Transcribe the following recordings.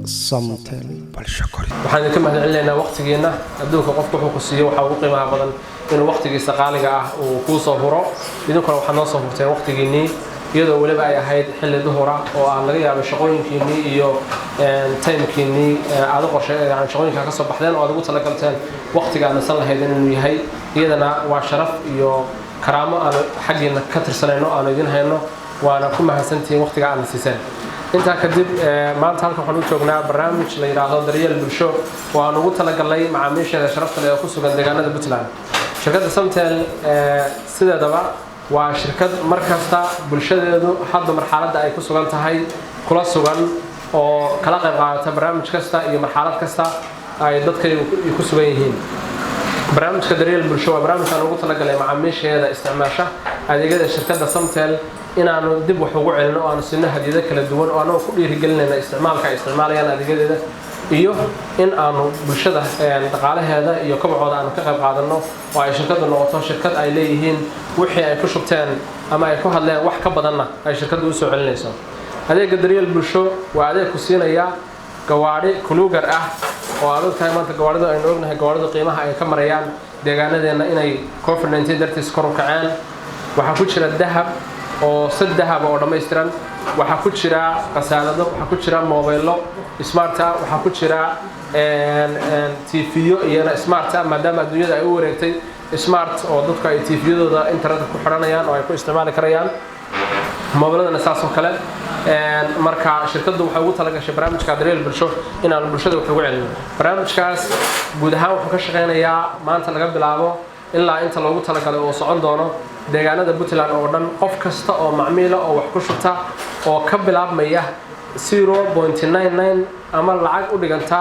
Samtel balshakori waxaan ka mahadcelinaynaa waqtigeena adduunka qofku wuxuu ku siiyo waxa ugu qiimaha badan inuu waqtigiisa qaaliga ah uu ku soo huro idinkuna waxaad noo soo hurteen waqtigiinii iyadoo waliba ay ahayd xilli duhura oo aan laga yaabo shaqooyinkiinii iyo timekiinii aad u qorsheeyeen shaqooyinka ka soo baxdeen oo aad ugu talagalteen waqtiga aan san lahayd inuu yahay iyadana waa sharaf iyo karaamo aan xaqiina ka tirsanayno aan idin hayno waana ku mahadsantiin waqtiga aan siiseen inta kadib maanta halkan waxaan u joognaa barnaamij la yiraahdo daryeel bulsho oo aan ugu talagalay macaamiisheeda sharafta leh oo ku sugan deegaanada Puntland shirkadda Samtel sideedaba waa shirkad markasta bulshadeedu hadda marxaladda ay ku sugan tahay kula sugan oo kala qayb qaadata barnaamij kasta iyo marxalad kasta ay dadka ku sugan yihiin barnaamijka daryeel bulsho waa barnaamij aan ugu talagalay macaamiisheeda isticmaasha adeegyada shirkadda Samtel inaanu dib wax ugu celino oo aan sinno hadiyada kala duwan oo aanu ku dhiirigelinayna isticmaalka ay isticmaalayaan adeegyadeeda iyo in aanu bulshada dhaqaalaheeda iyo kobcooda aan ka qayb qaadano oo ay shirkaddu noqoto shirkad ay leeyihiin wixii ay ku shubteen ama ay ku hadleen wax ka badanna ay shirkaddu u soo celinayso adeegga daryeel bulsho waa adeeg ku siinaya gawaari kuluugar ah oo aad tahay maanta gawaarida aynu ognahay gawaarida qiimaha ay ka marayaan deegaanadeena inay COVID-19 dartiis kor u kaceen waxa ku jira dahab oo sadahab oo dhameystiran waxa ku jira qasaalado waxa ku jira mobillo smart ah waxa ku jira TV-yo iyo smart ah maadaama adduunyada ay u wareegtay smart oo dadku ay TV-yadooda internet ku xiranayaan oo ay ku isticmaali karayaan mobilladana saas oo kale marka shirkaddu waxay ugu talagashay barnaamijka daryeel bulsho inaan bulshada wax ugu celino barnaamijkaas guud ahaan wuxuu ka shaqeynayaa maanta laga bilaabo ilaa inta loogu talagalay oo socon doono deegaanada Puntland oo dhan qof kasta oo macmiil oo wax ku shubta oo ka bilaabmaya 0.99 ama lacag u dhiganta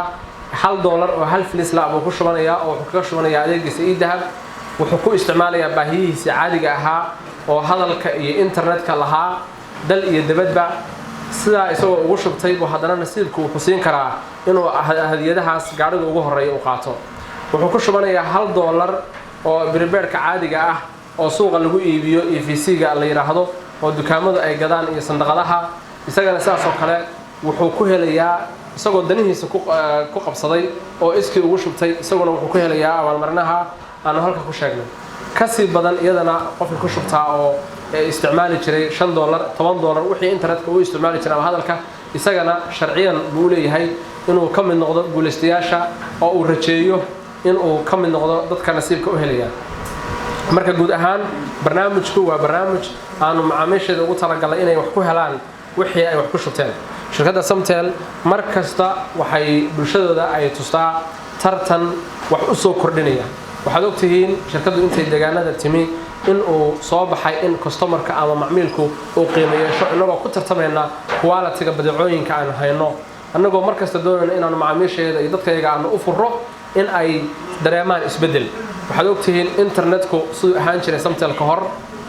$1 oo hal filis la ku shubanaya oo wuxuu ka shubanaya adeegiisa idahab wuxuu ku isticmaalayaa baahiyihiisa caadiga ahaa oo hadalka iyo internetka lahaa dal iyo dibadba sida isagoo ugu shubtay buu haddana nasiibku wuxuu siin karaa inuu hadiyadahaas gaariga ugu horeeyo u qaato wuxuu ku shubanayaa $1 oo biribeerka caadiga ah oo suuqa lagu iibiyo EVC-ga la yiraahdo oo dukaamada ay gadaan iyo sandaqadaha isagana saas oo kale wuxuu ku helayaa isagoo danihiisa ku qabsaday oo iskii ugu shubtay isaguna wuxuu ku helayaa abaalmarinaha aan halka ku sheegnay kasi badan iyadana qofka ku shubtaa oo isticmaali jiray $5 $10 wixii internetka uu isticmaali jiray ama hadalka isagana sharciyan buu leeyahay inuu ka mid noqdo guulaystayaasha oo uu rajeeyo inuu ka mid noqdo dadka nasiibka u helaya marka guud ahaan barnaamijku waa barnaamij aanu macaamiisheeda ugu talagalay inay wax ku helaan wixii ay wax ku shubteen shirkadda Samtel markasta waxay bulshadooda ay tustaa tartan wax u soo kordhinaya waxaad ogtihiin shirkaddu intay deegaanada timi in uu soo baxay in customerka ama macmiilku uu qiimeeyo inagoo ku tartamayna quality-ga badeecooyinka aan hayno annagoo markasta doonayna inaanu macaamiisheeda iyo dadkayga aanu u furro in ay dareemaan isbedel waxaad ogtihiin internetku sidoo ahaan jiray Samtel ka hor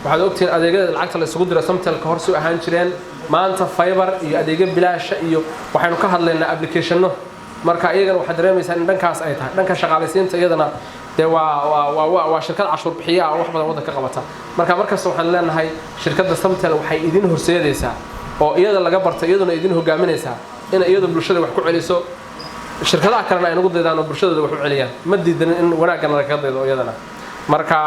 waxaad ogtihiin adeegyada lacagta la isugu diro Samtel ka hor sidoo ahaan jireen maanta fiber iyo adeegyo bilaash iyo waxaynu ka hadlaynaa applicationno marka iyagana waxa dareemaysaa in dhankaas ay tahay dhanka shaqaaleysiinta iyadana waa shirkad cashuur bixiya oo wax badan waddanka ka qabata markasta waxaan leenahay shirkadda Samtel waxay idin horseedaysaa oo iyada laga bartay iyaduna idin hogaaminaysaa in iyadu bulshada wax ku celiso shirkadaha kalena ay nagu daydaan oo bulshadooda wax u celiyaan ma diidan in wanaaggan laga daydo iyadana marka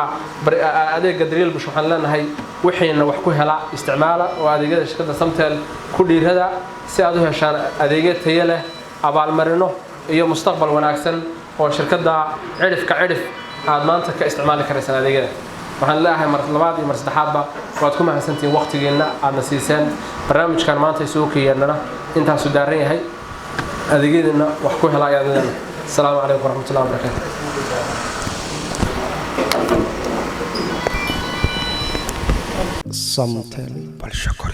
adeegga daryeel bulsho waxaan leenahay wixiina wax ku hela isticmaala oo adeegyada shirkadda Samtel ku dhiirada si aad u heshaan adeegyo tayo leh abaalmarino iyo mustaqbal wanaagsan oo shirkadda cirifka aad maanta ka isticmaali karaysaan adeegyada waxaan leeyahay mar labaad iyo mar saddexaadba waad ku mahadsantiin waqtigeena aadna siiseen barnaamijkan maanta isugu keenana intaas u daaran yahay adeegyadina wax ku hela ayaan leeyahay assalaamu calaykum waraxmatullaahi wabarakaatuh Samtel balshakori